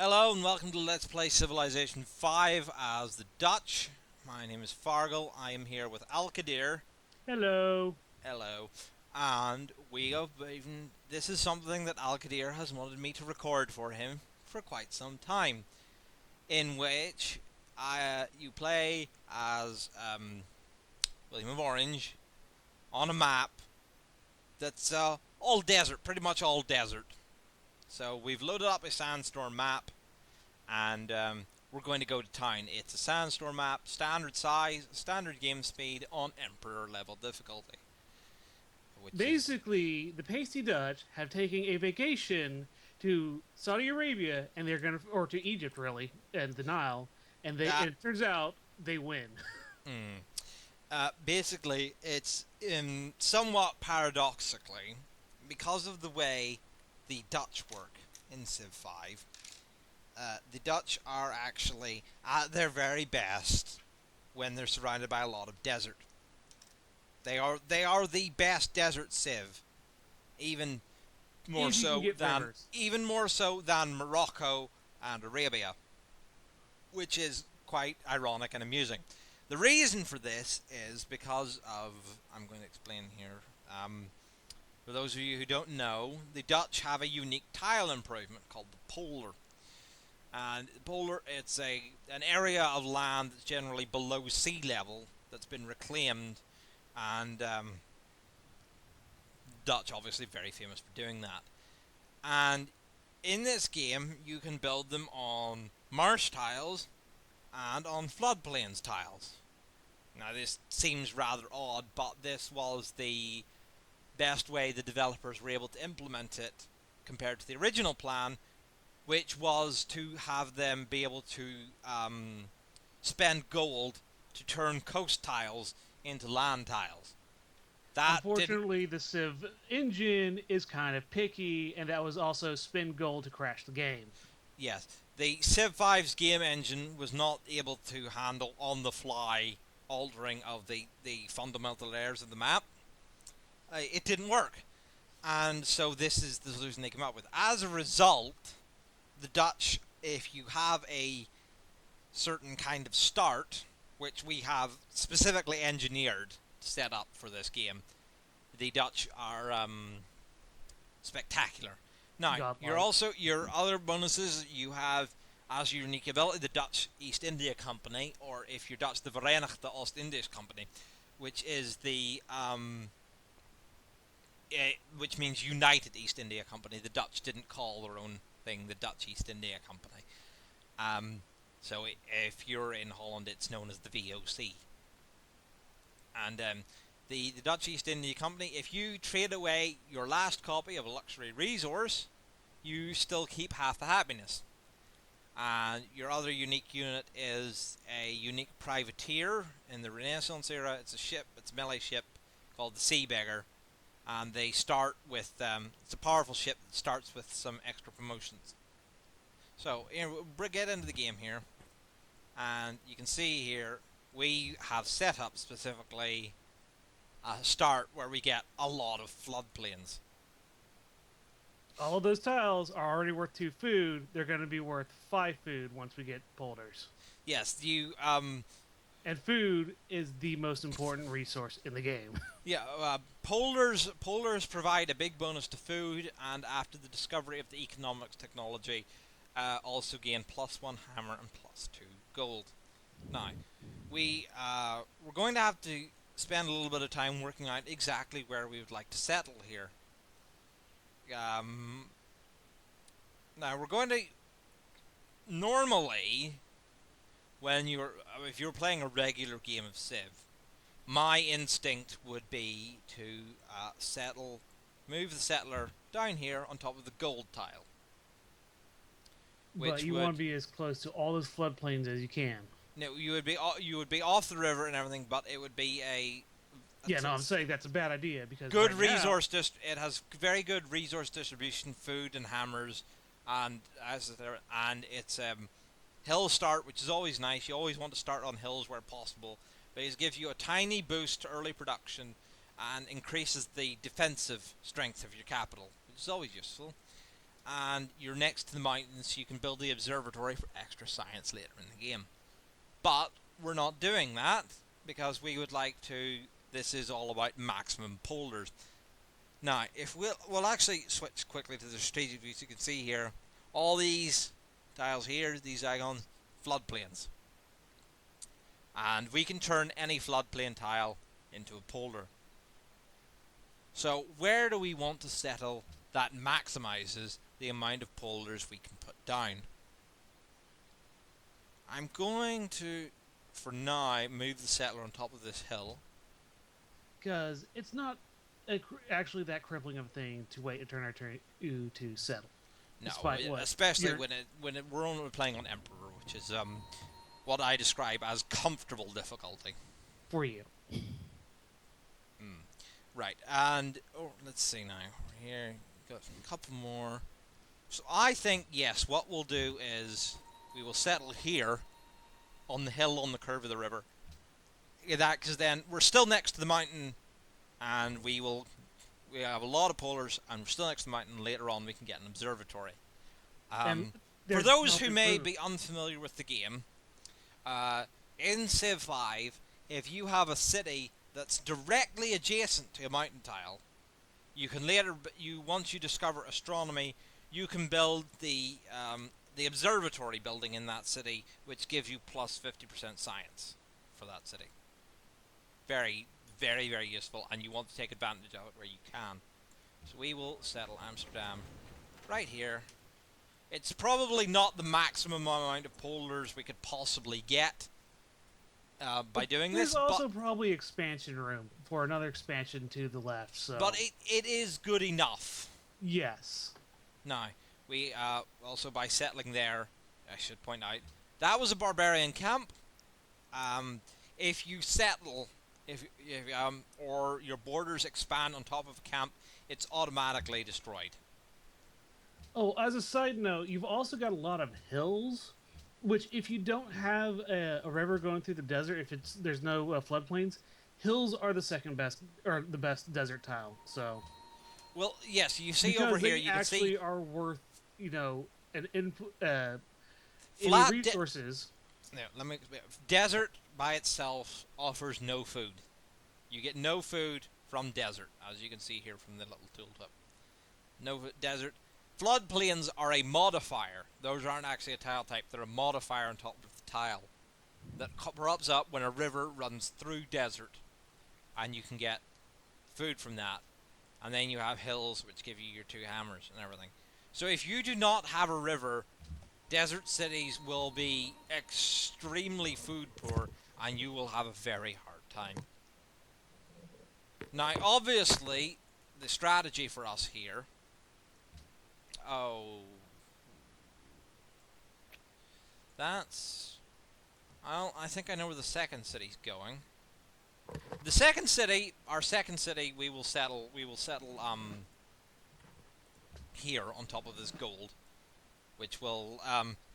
Hello and welcome to Let's Play Civilization 5 as the Dutch. My name is Fargal. I am here with Alkydere. Hello. Hello. And this is something that Alkydere has wanted me to record for him for quite some time. In which you play as Willem of Orange on a map that's all desert, pretty much all desert. So we've loaded up a sandstorm map and we're going to go to town. It's a sandstorm map, standard size, standard game speed on Emperor level difficulty. Basically, the pasty Dutch have taken a vacation to Saudi Arabia, and they're gonna, or to Egypt, really, and the Nile, and That it turns out they win. basically it's somewhat paradoxically because of the way the Dutch work in Civ 5. The Dutch are actually at their very best when they're surrounded by a lot of desert. They are the best desert civ, even more If you can so get than rivers. Morocco and Arabia, which is quite ironic and amusing. The reason for this is because of, I'm going to explain here. For those of you who don't know, the Dutch have a unique tile improvement called the Polar. And polar, it's an area of land that's generally below sea level that's been reclaimed, and Dutch obviously very famous for doing that. And in this game, you can build them on marsh tiles and on floodplains tiles. Now, this seems rather odd, but this was the best way the developers were able to implement it compared to the original plan, which was to have them be able to spend gold to turn coast tiles into land tiles. That didn't. Unfortunately, the Civ engine is kind of picky, and that was also spin gold to crash the game. Yes, the Civ 5's game engine was not able to handle on the fly altering of the fundamental layers of the map. It didn't work. And so this is the solution they came up with. As a result, the Dutch, if you have a certain kind of start, which we have specifically engineered to set up for this game, the Dutch are spectacular. Now, Godlike. your other bonuses you have as your unique ability, the Dutch East India Company, or if you're Dutch, the Verenigde Oost-Indisch Company, which is which means United East India Company. The Dutch didn't call their own thing the Dutch East India Company. So if you're in Holland, it's known as the VOC. And the Dutch East India Company, if you trade away your last copy of a luxury resource, you still keep half the happiness. And your other unique unit is a unique privateer in the Renaissance era. It's a ship, it's a melee ship called the Sea Beggar, and they start with it's a powerful ship that starts with some extra promotions. So we'll get into the game here, and you can see here we have set up specifically a start where we get a lot of floodplains. All of those tiles are already worth 2 food. They're going to be worth 5 food once we get polders. Yes, And food is the most important resource in the game. yeah, polars provide a big bonus to food, and after the discovery of the economics technology, also gain +1 hammer and +2 gold. Now, we're going to have to spend a little bit of time working out exactly where we would like to settle here. Now we're going to normally if you're playing a regular game of Civ, my instinct would be to move the settler down here on top of the gold tile. But you want to be as close to all those floodplains as you can. No, you would be off the river and everything, but it would be I'm saying that's a bad idea because good resource. It has very good resource distribution, food and hammers, and it's hill start, which is always nice. You always want to start on hills where possible. But it gives you a tiny boost to early production and increases the defensive strength of your capital, which is always useful. and you're next to the mountains, so you can build the observatory for extra science later in the game. But we're not doing that because we would like to. This is all about maximum polders. Now, if we'll actually switch quickly to the strategic views. You can see here all these tiles here, these icons, floodplains, and we can turn any floodplain tile into a polder. So where do we want to settle that maximizes the amount of polders we can put down? I'm going to, for now, move the settler on top of this hill. Because it's not actually that crippling of a thing to wait a turn or two to settle. No, especially when we're only playing on Emperor, which is what I describe as comfortable difficulty. For you. Right, and let's see now. We're here, got a couple more. So I think, yes, what we'll do is we will settle here on the hill on the curve of the river. Because then we're still next to the mountain, and we have a lot of polders, and we're still next to the mountain. Later on, we can get an observatory. For those who may be unfamiliar with the game, in Civ 5, if you have a city that's directly adjacent to a mountain tile, you can once you discover astronomy, you can build the observatory building in that city, which gives you plus 50% science for that city. Very, very, very useful, and you want to take advantage of it where you can. So we will settle Amsterdam right here. It's probably not the maximum amount of polders we could possibly get by doing this. There's also probably expansion room for another expansion to the left. So, but it is good enough. Yes. Now, we also, by settling there, I should point out, that was a barbarian camp. If you settle, or your borders expand on top of a camp, it's automatically destroyed. Oh, as a side note, you've also got a lot of hills, which if you don't have a river going through the desert, if there's no floodplains, hills are the second best or the best desert tile. So, well, yes, you see because over here, they you can see actually are worth an input flat resources. No, desert by itself offers no food. You get no food from desert, as you can see here from the little tooltip. No desert. Floodplains are a modifier. Those aren't actually a tile type. They're a modifier on top of the tile that corrupts up when a river runs through desert, and you can get food from that. And then you have hills, which give you your two hammers and everything. So if you do not have a river, desert cities will be extremely food poor, and you will have a very hard time. Now, obviously, the strategy for us here... Oh... That's... Well, I think I know where the second city's going. The second city, our second city, we will settle, here on top of this gold, which will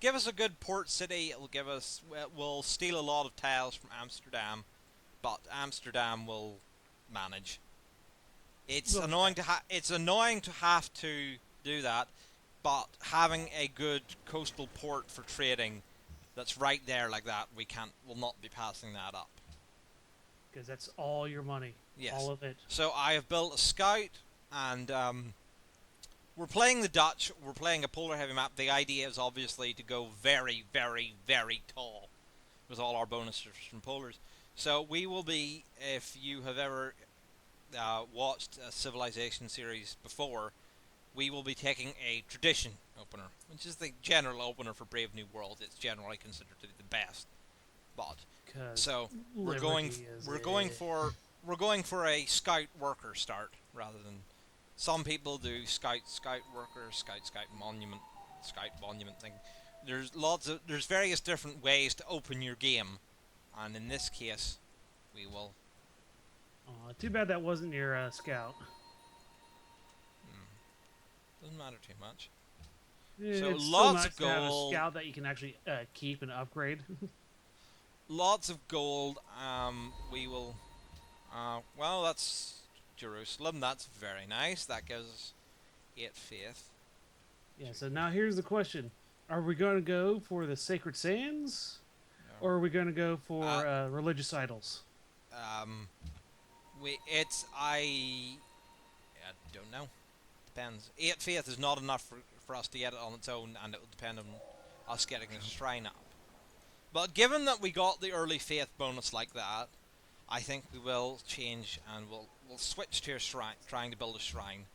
give us a good port city. It'll give us, we'll steal a lot of tiles from Amsterdam, but Amsterdam will manage. It's annoying to have to do that, but having a good coastal port for trading that's right there like that, will not be passing that up. Because that's all your money. Yes. All of it. So I have built a scout, and we're playing the Dutch. We're playing a polar heavy map. The idea is obviously to go very, very, very tall with all our bonuses from polars. So we will be, if you have ever watched a Civilization series before, we will be taking a tradition opener, which is the general opener for Brave New World. It's generally considered to be the best. But so we're going for a scout worker start rather than some people do scout worker, scout monument thing. There's various different ways to open your game, and in this case, we will. Too bad that wasn't your scout. Doesn't matter too much. Yeah, so it's lots nice of to have a gold. scout that you can actually keep and upgrade. Lots of gold. We will. Well, that's Jerusalem. That's very nice. That gives us 8 faith. Yeah. So now here's the question: are we going to go for the sacred sands, No. or are we going to go Uh, for religious idols? um, I don't know. Depends. 8 faith is not enough for us to get it on its own, and it will depend on us getting the shrine up. But given that we got the early faith bonus like that, I think we will change and we'll switch to a shrine, trying to build a shrine.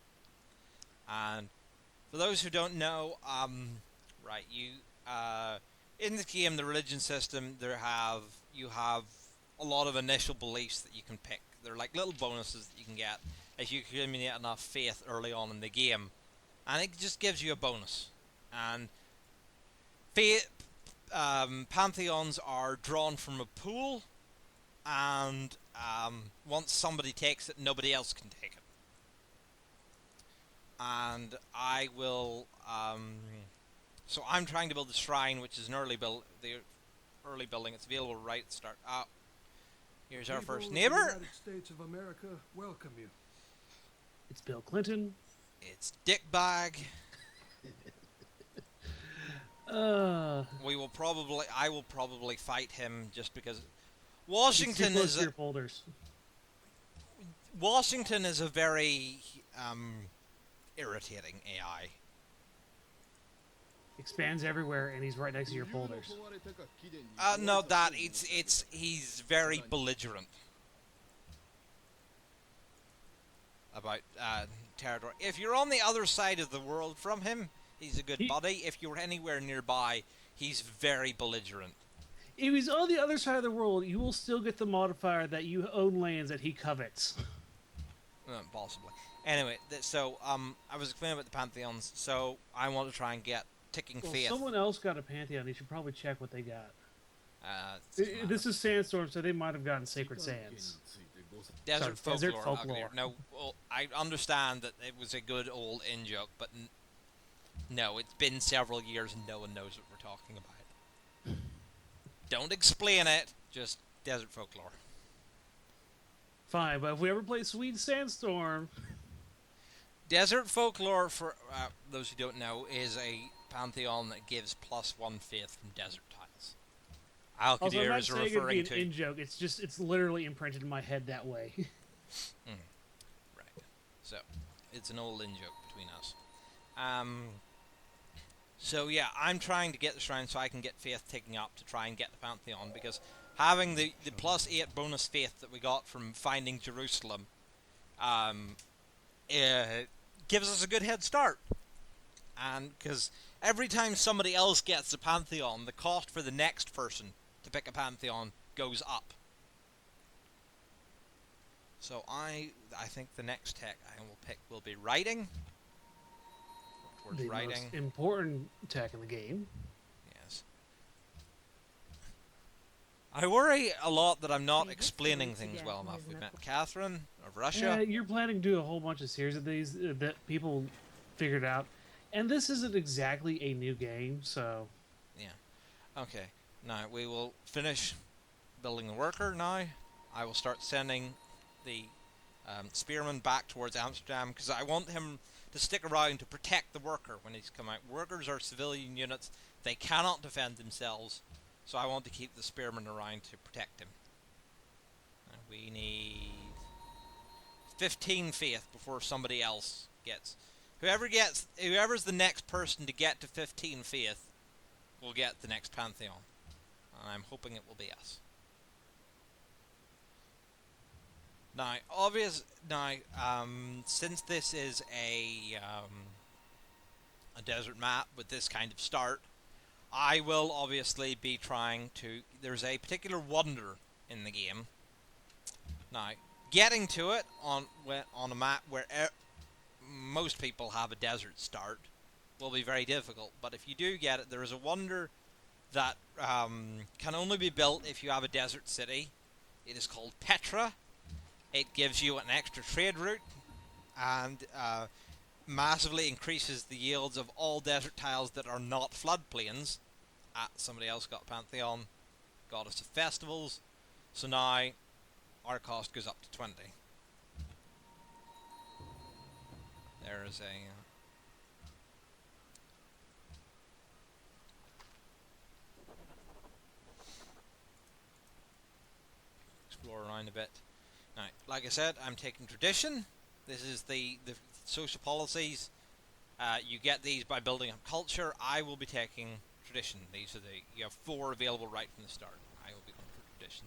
And for those who don't know, right, in the game, the religion system, you have a lot of initial beliefs that you can pick. They're like little bonuses that you can get if you accumulate enough faith early on in the game, and it just gives you a bonus. And faith, pantheons are drawn from a pool, and once somebody takes it, nobody else can take it. And I will. So I'm trying to build the shrine, which is an early build. The early building. It's available right at the start. Here's our People first of the neighbor. United States of America welcome you. It's Bill Clinton. It's Dickbag. I will probably fight him just because Washington is your folders. Washington is a very irritating AI. Expands everywhere, and he's right next to your folders. No, he's very belligerent about territory. If you're on the other side of the world from him, he's a good buddy. If you're anywhere nearby, he's very belligerent. If he's on the other side of the world, you will still get the modifier that you own lands that he covets. Possibly. Anyway, so I was explaining about the pantheons. So I want to try and get ticking faith. Someone else got a pantheon. You should probably check what they got. This is Sandstorm, so they might have gotten Sacred Sands. Desert Desert folklore. folklore. No, well, I understand that it was a good old in-joke, but no, it's been several years and no one knows what we're talking about. Don't explain it, just desert folklore. Fine, but if we ever play Sweet Sandstorm... Desert folklore, for those who don't know, is a pantheon that gives +1 faith from desert tiles. Alkydere is referring to... in-joke, it's literally imprinted in my head that way. Right. So, it's an old in-joke between us. So yeah, I'm trying to get the shrine so I can get faith taking up to try and get the pantheon, because having the +8 bonus faith that we got from finding Jerusalem gives us a good head start. And because every time somebody else gets a pantheon, the cost for the next person to pick a pantheon goes up. So I think the next tech I will pick will be writing. The most important tech in the game. Yes. I worry a lot that I'm not explaining things well enough. We've met Catherine of Russia. You're planning to do a whole bunch of series of these that people figured out. And this isn't exactly a new game, so... Yeah. Okay. Now, we will finish building the worker now. I will start sending the spearman back towards Amsterdam, because I want him to stick around to protect the worker when he's come out. Workers are civilian units. They cannot defend themselves, so I want to keep the spearman around to protect him. We need 15 faith before somebody else gets... Whoever's the next person to get to 15 faith will get the next pantheon. And I'm hoping it will be us. Now, since this is a desert map with this kind of start, I will obviously be trying to... There's a particular wonder in the game. Now, getting to it on a map where most people have a desert start will be very difficult, but if you do get it, there is a wonder that can only be built if you have a desert city. It is called Petra. It gives you an extra trade route and massively increases the yields of all desert tiles that are not floodplains. Somebody else got Pantheon, Goddess of Festivals, so now our cost goes up to 20. There is explore around a bit. Now, like I said, I'm taking tradition. This is the social policies. You get these by building up culture. I will be taking tradition. You have 4 available right from the start. I will be going for tradition.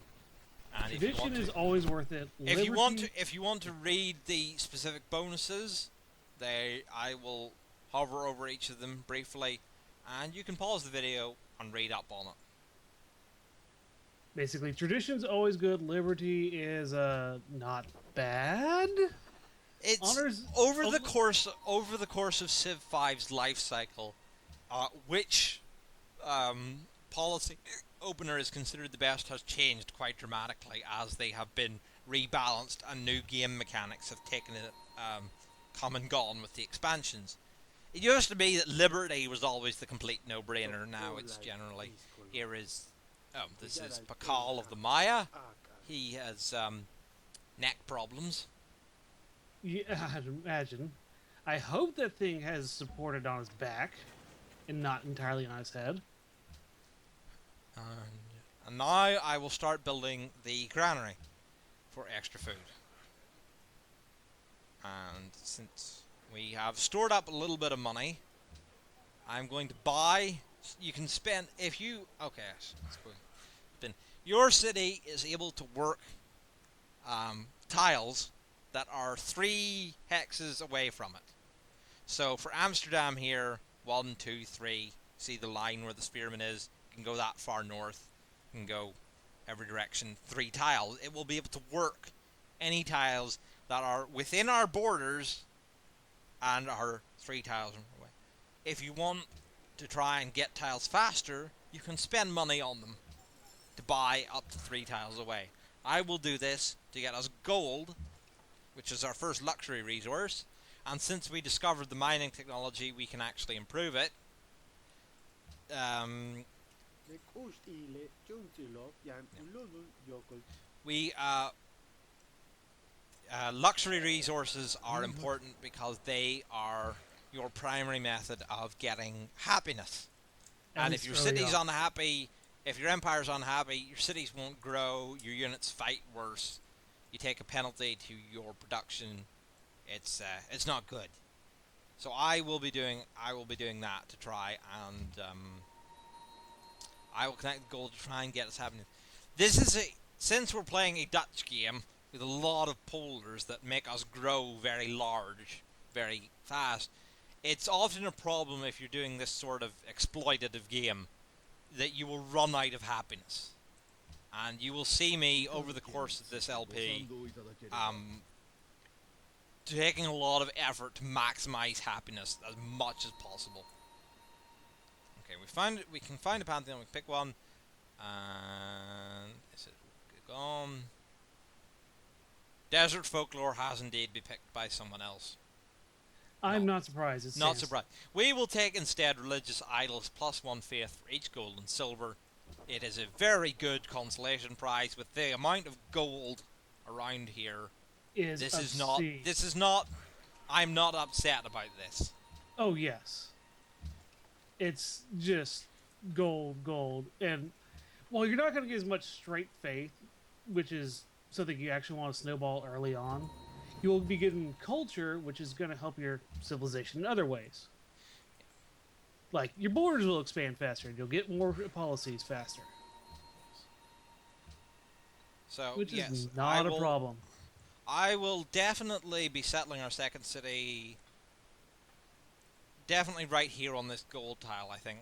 And Tradition is always worth it. if you want to read the specific bonuses, I will hover over each of them briefly, and you can pause the video and read up on it. Basically, tradition's always good. Liberty is not bad. It's Honors over the course of Civ 5's life cycle, which policy opener is considered the best has changed quite dramatically as they have been rebalanced and new game mechanics have taken it come and gone with the expansions. It used to be that Liberty was always the complete no-brainer. Now it's generally this is Pakal of the Maya. He has neck problems. Yeah, I'd imagine. I hope that thing has supported on his back and not entirely on his head. And now I will start building the granary for extra food. And since we have stored up a little bit of money, I'm going to buy. You can spend if you let's go. Then your city is able to work tiles that are 3 hexes away from it. So for Amsterdam here, 1, 2, 3. See the line where the spearman is? You can go that far north. You can go every direction. 3 tiles. It will be able to work any tiles that are within our borders and are 3 tiles away. If you want to try and get tiles faster, you can spend money on them to buy up to 3 tiles away. I will do this to get us gold, which is our first luxury resource, and since we discovered the mining technology, we can actually improve it. Luxury resources are important because they are your primary method of getting happiness. And if your city's unhappy, if your empire's unhappy, your cities won't grow, your units fight worse, you take a penalty to your production. It's not good. So I will be doing that to try and I will connect gold to try and get us happening. Since we're playing a Dutch game with a lot of polders that make us grow very large, very fast, it's often a problem if you're doing this sort of exploitative game that you will run out of happiness. And you will see me over the course of this LP taking a lot of effort to maximize happiness as much as possible. Okay, we can find a pantheon, we can pick one. And is it gone? Desert folklore has indeed been picked by someone else. I'm not surprised. It's not surprised. We will take instead religious idols plus 1 faith for each gold and silver. It is a very good consolation prize with the amount of gold around here. This is not. I'm not upset about this. Oh yes. It's just gold, and while you're not going to get as much straight faith, which is something you actually want to snowball early on, you will be getting culture, which is going to help your civilization in other ways. Like, your borders will expand faster, and you'll get more policies faster. So, which yes, is not a problem. I will definitely be settling our second city. Definitely right here on this gold tile, I think.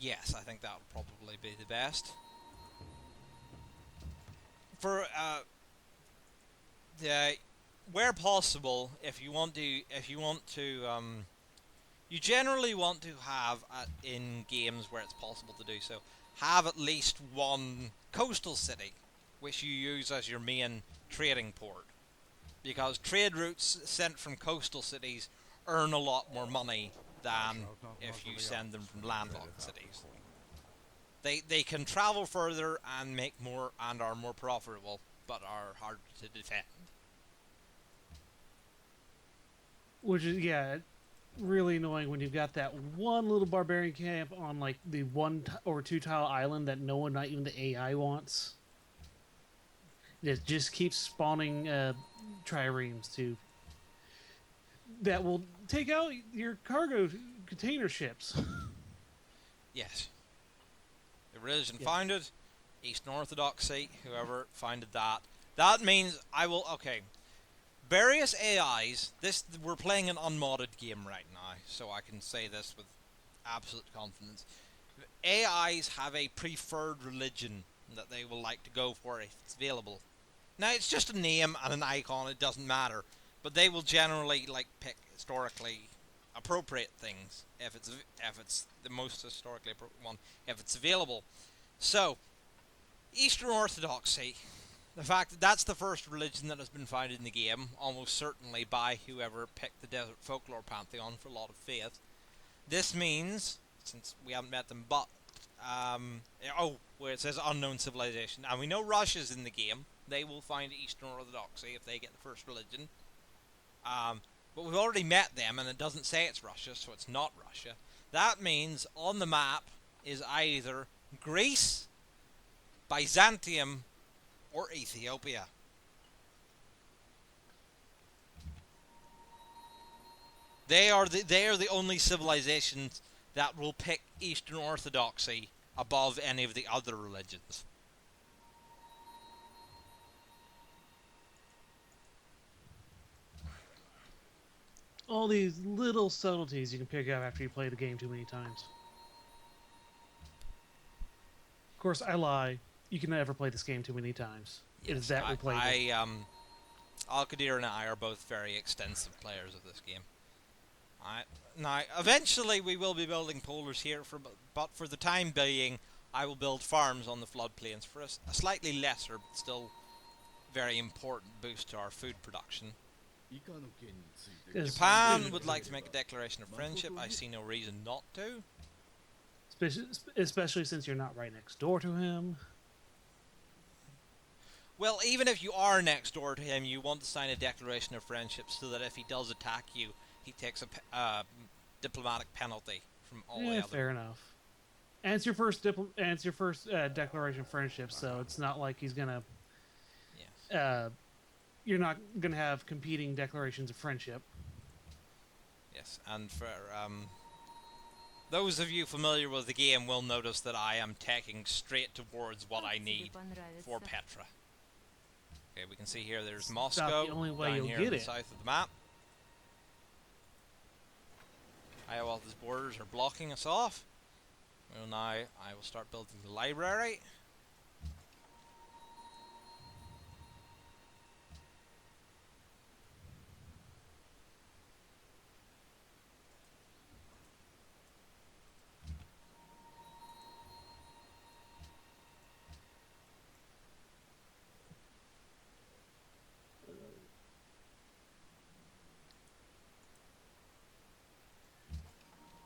Yes, I think that will probably be the best. For where possible, if you want to, you generally want to have in games where it's possible to do so, have at least one coastal city, which you use as your main trading port, because trade routes sent from coastal cities earn a lot more money than if you send them from landlocked cities. They can travel further and make more and are more profitable, but are harder to defend. Which is, yeah, really annoying when you've got that one little barbarian camp on like the or two tile island that no one, not even the AI, wants. It just keeps spawning triremes that will take out your cargo container ships. Yes. The religion Yeah. founded, Eastern Orthodoxy, whoever founded that. That means I will. Okay. Various AIs. We're playing an unmodded game right now, so I can say this with absolute confidence. AIs have a preferred religion that they will like to go for if it's available. Now it's just a name and an icon; it doesn't matter. But they will generally pick historically appropriate things if it's the most historically appropriate one if it's available. So Eastern Orthodoxy. The fact that that's the first religion that has been founded in the game, almost certainly by whoever picked the Desert Folklore Pantheon for a lot of faith. This means, since we haven't met them, but where it says unknown civilization, and we know Russia's in the game. They will find Eastern Orthodoxy if they get the first religion. But we've already met them, and it doesn't say it's Russia, so it's not Russia. That means on the map is either Greece, Byzantium, or Ethiopia. They are the only civilizations that will pick Eastern Orthodoxy above any of the other religions. All these little subtleties you can pick up after you play the game too many times. Of course, I lie. You can never play this game too many times. It is that replayable. Alkydere and I are both very extensive players of this game. Now, eventually we will be building polders here, but for the time being, I will build farms on the floodplains for a slightly lesser, but still very important boost to our food production. Japan would like to make a declaration of friendship. I see no reason not to. Especially since you're not right next door to him. Well, even if you are next door to him, you want to sign a declaration of friendship so that if he does attack you, he takes a diplomatic penalty from all the other. Fair enough. And it's your first declaration of friendship, so it's not like he's gonna. Yes. You're not gonna have competing declarations of friendship. Yes, and for those of you familiar with the game will notice that I am taking straight towards what I need for Petra. Okay, we can see here there's Moscow the only way down you'll here get on the it. south of the map. Hiawatha's borders are blocking us off. Well, now I will start building the library.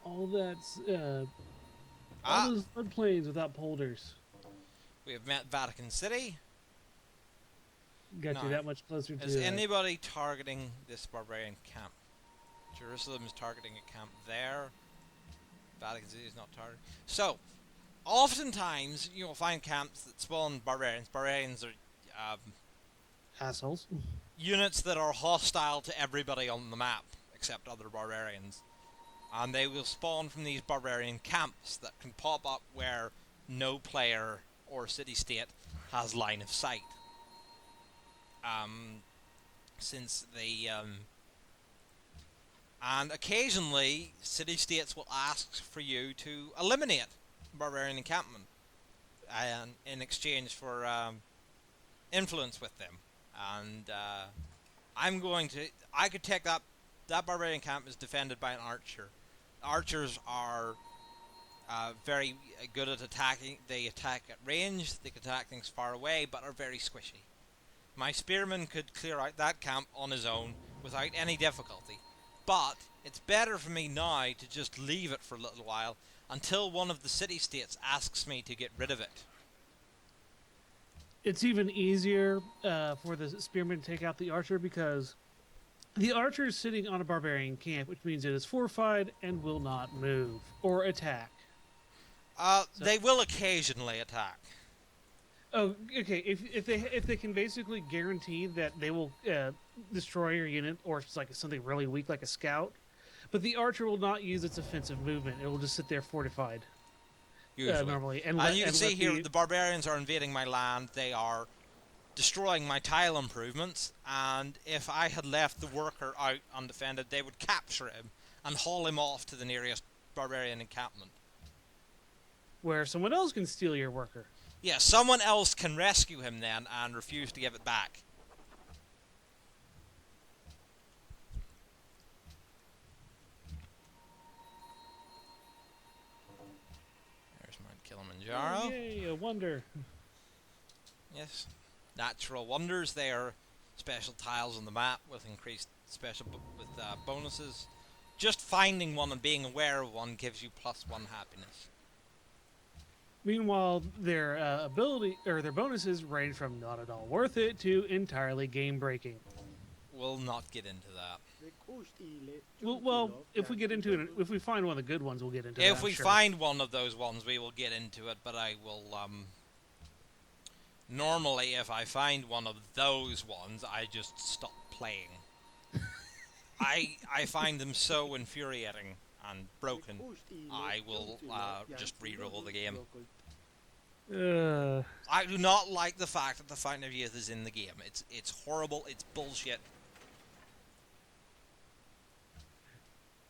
All that's all those floodplains without polders We have met Vatican City. got No. you that much closer to. Is anybody targeting this barbarian camp? Jerusalem is targeting a camp there. Vatican City is not targeted. So, oftentimes you'll find camps that spawn barbarians. Barbarians are assholes. units that are hostile to everybody on the map except other barbarians. And they will spawn from these barbarian camps that can pop up where no player or city-state has line of sight. Since they and occasionally city-states will ask for you to eliminate barbarian encampment and in exchange for influence with them. And I could take that barbarian camp is defended by an archer. Archers are very good at attacking. They attack at range, they can attack things far away, but are very squishy. My spearman could clear out that camp on his own without any difficulty. But it's better for me now to just leave it for a little while until one of the city-states asks me to get rid of it. It's even easier for the spearman to take out the archer because The archer is sitting on a barbarian camp, which means it is fortified and will not move or attack. They will occasionally attack. Oh, okay. If they can basically guarantee that they will destroy your unit, or if it's like something really weak like a scout, but the archer will not use its offensive movement. It will just sit there fortified. Usually. Normally, And you can see here, the barbarians are invading my land. They are destroying my tile improvements, and if I had left the worker out undefended, they would capture him and haul him off to the nearest barbarian encampment. Where someone else can steal your worker. Yeah, someone else can rescue him then and refuse to give it back. There's Mount Kilimanjaro. Oh, yay, a wonder. Yes. Natural wonders. They are special tiles on the map with increased special bonuses. Just finding one and being aware of one gives you +1 happiness. Meanwhile, their ability or their bonuses range from not at all worth it to entirely game breaking. We'll not get into that. Well, if we get into it, if we find one of the good ones, we'll get into it. If we find one of those ones, we will get into it, but I will, normally, if I find one of those ones, I just stop playing. I find them so infuriating and broken, I will just re-roll the game. I do not like the fact that the Fountain of Youth is in the game. It's horrible, it's bullshit.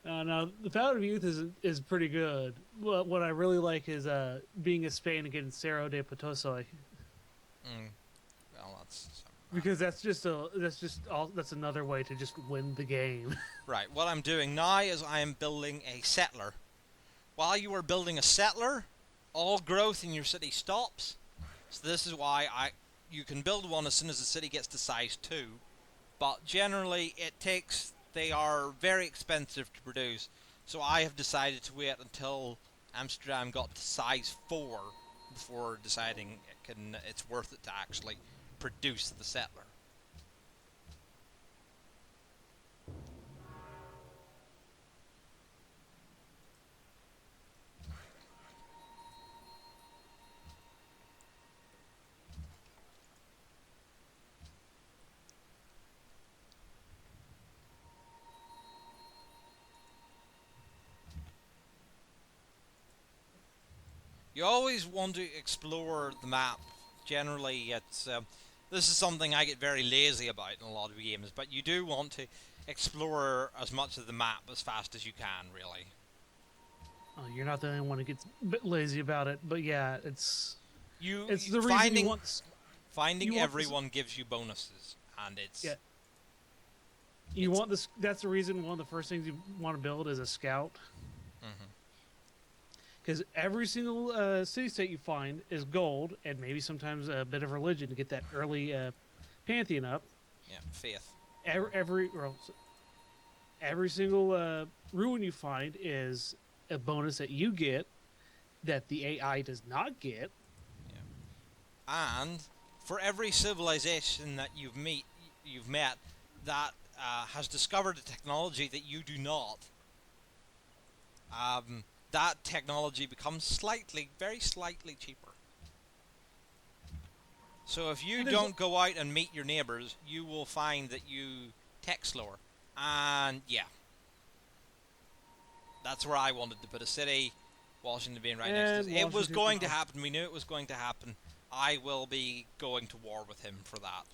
Now, the Fountain of Youth is pretty good. What I really like is being a Spain against Cerro de Potosi. Well, that's... Because that's another way to just win the game. Right, what I'm doing now is I am building a settler. While you are building a settler, all growth in your city stops. So this is why you can build one as soon as the city gets to size 2. But generally they are very expensive to produce. So I have decided to wait until Amsterdam got to size 4 before deciding it's worth it to actually produce the settler. You always want to explore the map. Generally, it's this is something I get very lazy about in a lot of games, but you do want to explore as much of the map as fast as you can, really. Oh, you're not the only one who gets a bit lazy about it, but yeah, it's the reason finding, you want... Finding everyone gives you bonuses, and it's... Yeah. That's the reason one of the first things you want to build is a scout. Because every single city-state you find is gold, and maybe sometimes a bit of religion to get that early pantheon up. Yeah, faith. Every single ruin you find is a bonus that you get that the AI does not get. Yeah. And for every civilization that you've met that has discovered a technology that you do not, that technology becomes very slightly cheaper. So if you don't go out and meet your neighbors, you will find that you tech slower. And yeah, that's where I wanted to put a city, Washington being right next to it. It was going to happen. We knew it was going to happen. I will be going to war with him for that.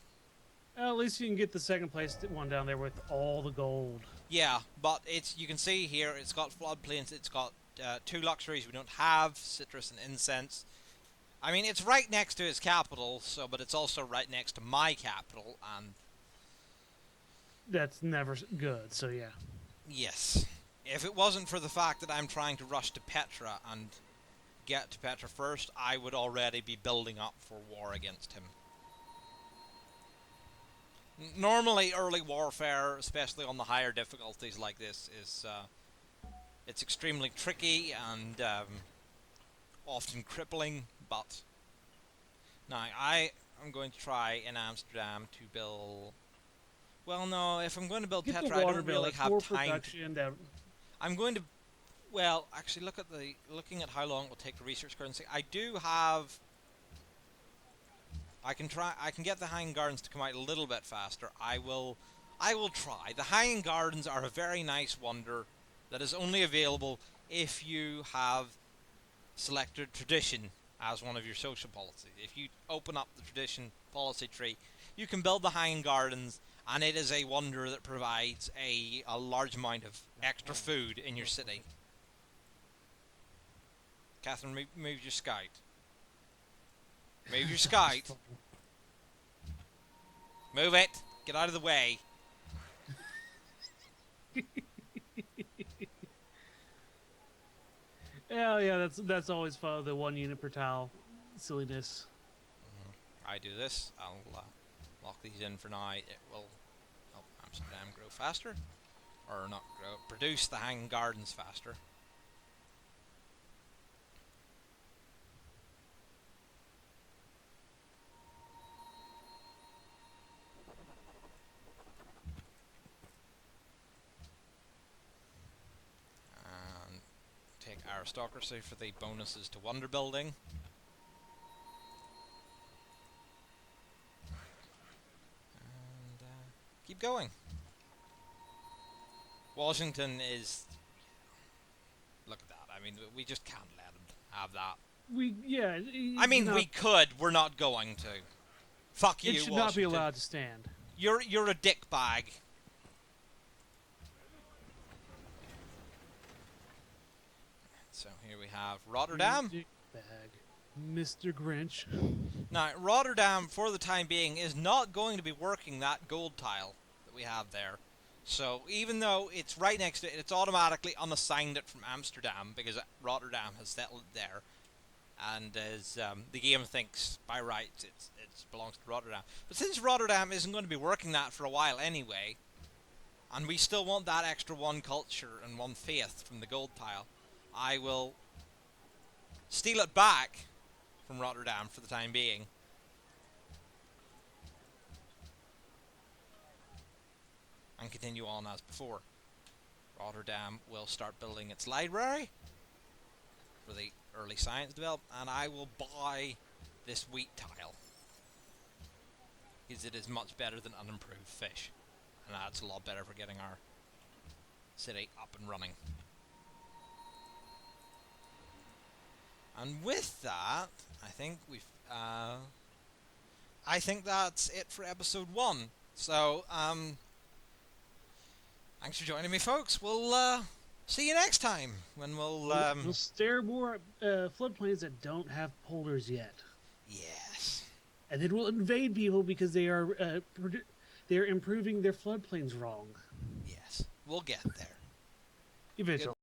At least you can get the second place one down there with all the gold. Yeah, but you can see here, it's got floodplains, it's got 2 luxuries we don't have, citrus and incense. I mean, it's right next to its capital, but it's also right next to my capital, and... That's never good, so yeah. Yes. If it wasn't for the fact that I'm trying to rush to Petra and get to Petra first, I would already be building up for war against him. Normally, early warfare, especially on the higher difficulties like this, is... it's extremely tricky and often crippling, but now I am going to try in Amsterdam to build... Well, no. If I'm going to build Get the Petra, I water don't bill. really That's have more time. production. That I'm going to. Well, actually, looking at how long it will take to research currency. I do have. I can try. I can get the hanging gardens to come out a little bit faster. I will. I will try. The hanging gardens are a very nice wonder that is only available if you have selected tradition as one of your social policies. If you open up the tradition policy tree, you can build the hanging gardens, and it is a wonder that provides a large amount of extra food in your city. Catherine, move your scout. Move your scout. Move it. Get out of the way. yeah. That's always fun. The 1 unit per tile silliness. I do this. I'll lock these in for now. It will help Amsterdam grow faster, or not grow, produce the hanging gardens faster. And take aristocracy for the bonuses to wonder building. And keep going. Washington is. Look at that. I mean, we just can't let him have that. I mean, we could. We're not going to. Fuck you, It should Washington. not be allowed to stand. You're a dick bag. So here we have Rotterdam. Dick bag, Mr. Grinch. Now, Rotterdam, for the time being, is not going to be working that gold tile that we have there. So even though it's right next to it, it's automatically unassigned it from Amsterdam because Rotterdam has settled there. And as the game thinks by rights it belongs to Rotterdam. But since Rotterdam isn't going to be working that for a while anyway, and we still want that extra 1 culture and 1 faith from the gold tile, I will steal it back from Rotterdam for the time being. And continue on as before. Rotterdam will start building its library for the early science development, and I will buy this wheat tile because it is much better than unimproved fish, and that's a lot better for getting our city up and running. And with that, I think I think that's it for episode 1. So, thanks for joining me, folks. We'll see you next time when We'll stare more at floodplains that don't have polders yet. Yes. And then we'll invade people because they are improving their floodplains wrong. Yes. We'll get there. Eventually.